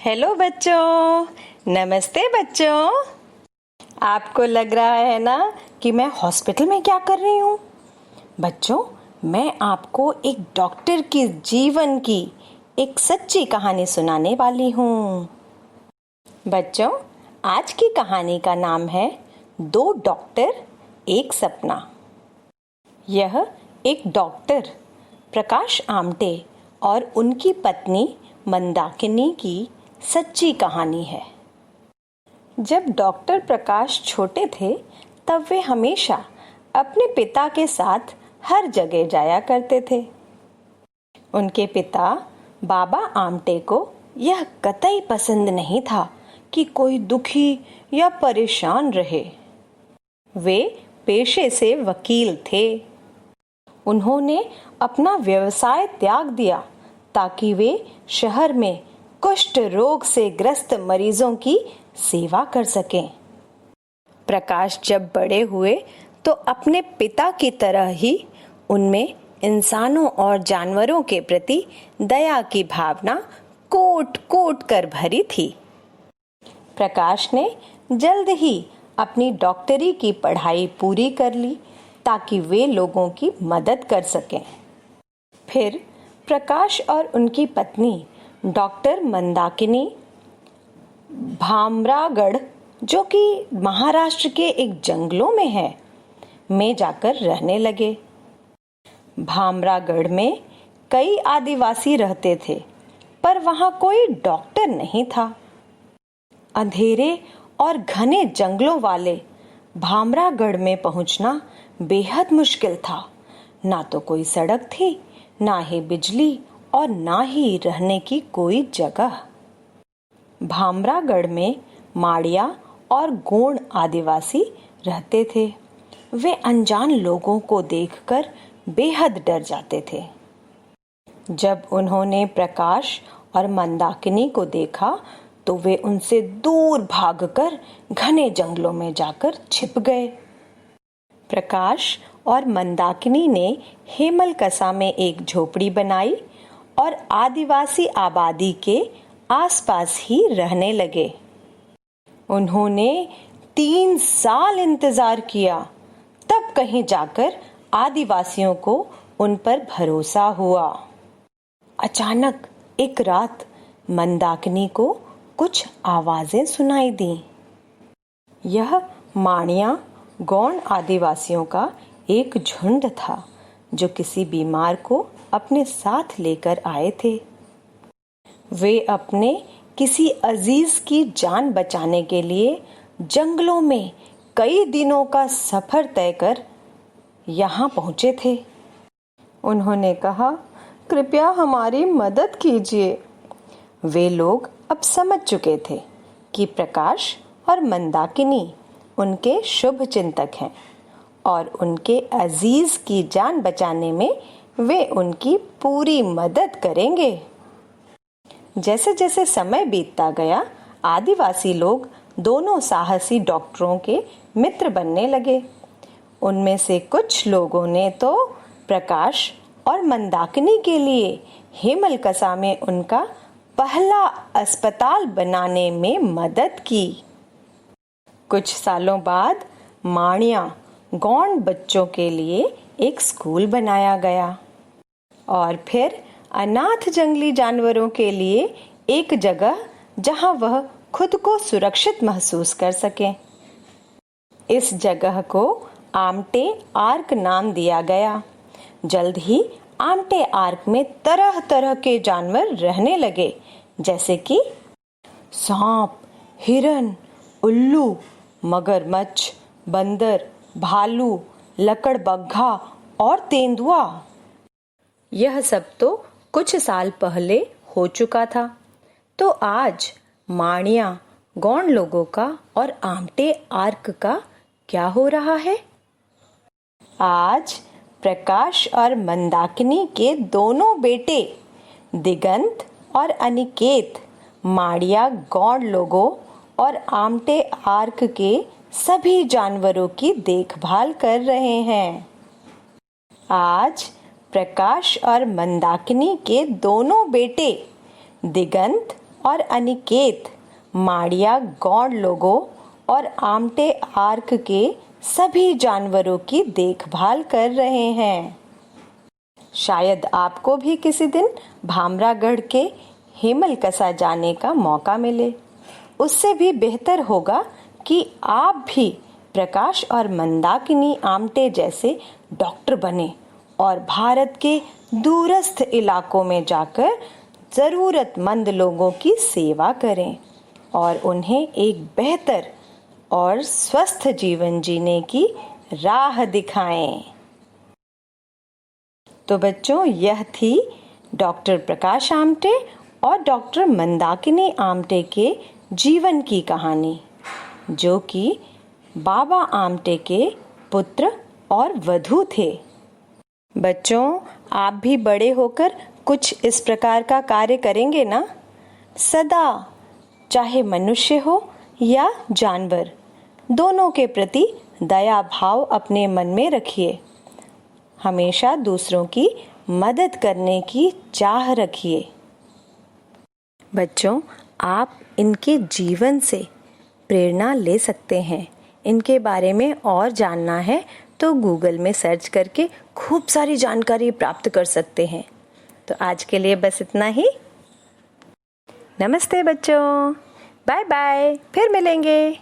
Hello बच्चों, नमस्ते बच्चों। आपको लग रहा है ना कि मैं हॉस्पिटल में क्या कर रही हूँ? बच्चों, मैं आपको एक डॉक्टर के जीवन की एक सच्ची कहानी सुनाने वाली हूँ। बच्चों, आज की कहानी का नाम है दो डॉक्टर एक सपना। यह एक डॉक्टर प्रकाश आमटे और उनकी पत्नी मंदाकिनी की सच्ची कहानी है। जब डॉक्टर प्रकाश छोटे थे तब वे हमेशा अपने पिता के साथ हर जगह जाया करते थे। उनके पिता बाबा आमटे को यह कतई पसंद नहीं था कि कोई दुखी या परेशान रहे। वे पेशे से वकील थे। उन्होंने अपना व्यवसाय त्याग दिया ताकि वे शहर में कुष्ठ रोग से ग्रस्त मरीजों की सेवा कर सकें। प्रकाश जब बड़े हुए तो अपने पिता की तरह ही उनमें इंसानों और जानवरों के प्रति दया की भावना कोट कोट कर भरी थी। प्रकाश ने जल्द ही अपनी डॉक्टरी की पढ़ाई पूरी कर ली ताकि वे लोगों की मदद कर सकें। फिर प्रकाश और उनकी पत्नी डॉक्टर मंदाकिनी भामरागढ़, जो कि महाराष्ट्र के एक जंगलों में है, में जाकर रहने लगे। भामरागढ़ में कई आदिवासी रहते थे, पर वहां कोई डॉक्टर नहीं था। अंधेरे और घने जंगलों वाले भामरागढ़ में पहुंचना बेहद मुश्किल था। ना तो कोई सड़क थी, ना ही बिजली और ना ही रहने की कोई जगह। भामरागढ़ में माड़िया और गोंड आदिवासी रहते थे। वे अनजान लोगों को देखकर बेहद डर जाते थे। जब उन्होंने प्रकाश और मंदाकिनी को देखा तो वे उनसे दूर भागकर घने जंगलों में जाकर छिप गए। प्रकाश और मंदाकिनी ने हेमलकसा में एक झोपड़ी बनाई और आदिवासी आबादी के आसपास ही रहने लगे। उन्होंने 3 साल इंतजार किया, तब कहीं जाकर आदिवासियों को उन पर भरोसा हुआ। अचानक एक रात मंदाकिनी को कुछ आवाजें सुनाई दी। यह माणिया गोंड आदिवासियों का एक झुंड था जो किसी बीमार को अपने साथ लेकर आए थे। वे अपने किसी अजीज की जान बचाने के लिए जंगलों में कई दिनों का सफर तय कर यहाँ पहुँचे थे। उन्होंने कहा, कृपया हमारी मदद कीजिए। वे लोग अब समझ चुके थे कि प्रकाश और मंदाकिनी उनके शुभ चिंतक हैं और उनके अजीज की जान बचाने में वे उनकी पूरी मदद करेंगे। जैसे जैसे समय बीतता गया, आदिवासी लोग दोनों साहसी डॉक्टरों के मित्र बनने लगे। उनमें से कुछ लोगों ने तो प्रकाश और मंदाकिनी के लिए हेमलकसा में उनका पहला अस्पताल बनाने में मदद की। कुछ सालों बाद माणिया गोंड बच्चों के लिए एक स्कूल बनाया गया और फिर अनाथ जंगली जानवरों के लिए एक जगह जहां वह खुद को सुरक्षित महसूस कर सकें। इस जगह को आमटे आर्क नाम दिया गया। जल्द ही आमटे आर्क में तरह तरह के जानवर रहने लगे, जैसे कि सांप, हिरन, उल्लू, मगरमच्छ, बंदर, भालू, लकड़बग्घा और तेंदुआ। यह सब तो कुछ साल पहले हो चुका था। तो आज माणिया गोंड लोगों का और आमटे आर्क का क्या हो रहा है? आज प्रकाश और मंदाकिनी के दोनों बेटे दिगंत और अनिकेत माड़िया गोंड लोगों और आमटे आर्क के सभी जानवरों की देखभाल कर रहे हैं। आज प्रकाश और मंदाकिनी के दोनों बेटे दिगंत और अनिकेत माड़िया गौड़ लोगों और आमटे आर्क के सभी जानवरों की देखभाल कर रहे हैं। शायद आपको भी किसी दिन भामरागढ़ के हेमलकसा जाने का मौका मिले। उससे भी बेहतर होगा कि आप भी प्रकाश और मंदाकिनी आमटे जैसे डॉक्टर बने और भारत के दूरस्थ इलाकों में जाकर ज़रूरतमंद लोगों की सेवा करें और उन्हें एक बेहतर और स्वस्थ जीवन जीने की राह दिखाएं। तो बच्चों, यह थी डॉक्टर प्रकाश आमटे और डॉक्टर मंदाकिनी आमटे के जीवन की कहानी, जो कि बाबा आमटे के पुत्र और वधू थे। बच्चों, आप भी बड़े होकर कुछ इस प्रकार का कार्य करेंगे ना? सदा, चाहे मनुष्य हो या जानवर, दोनों के प्रति दया भाव अपने मन में रखिए। हमेशा दूसरों की मदद करने की चाह रखिए। बच्चों, आप इनके जीवन से प्रेरणा ले सकते हैं। इनके बारे में और जानना है तो गूगल में सर्च करके खूब सारी जानकारी प्राप्त कर सकते हैं। तो आज के लिए बस इतना ही। नमस्ते बच्चों, बाय बाय, फिर मिलेंगे।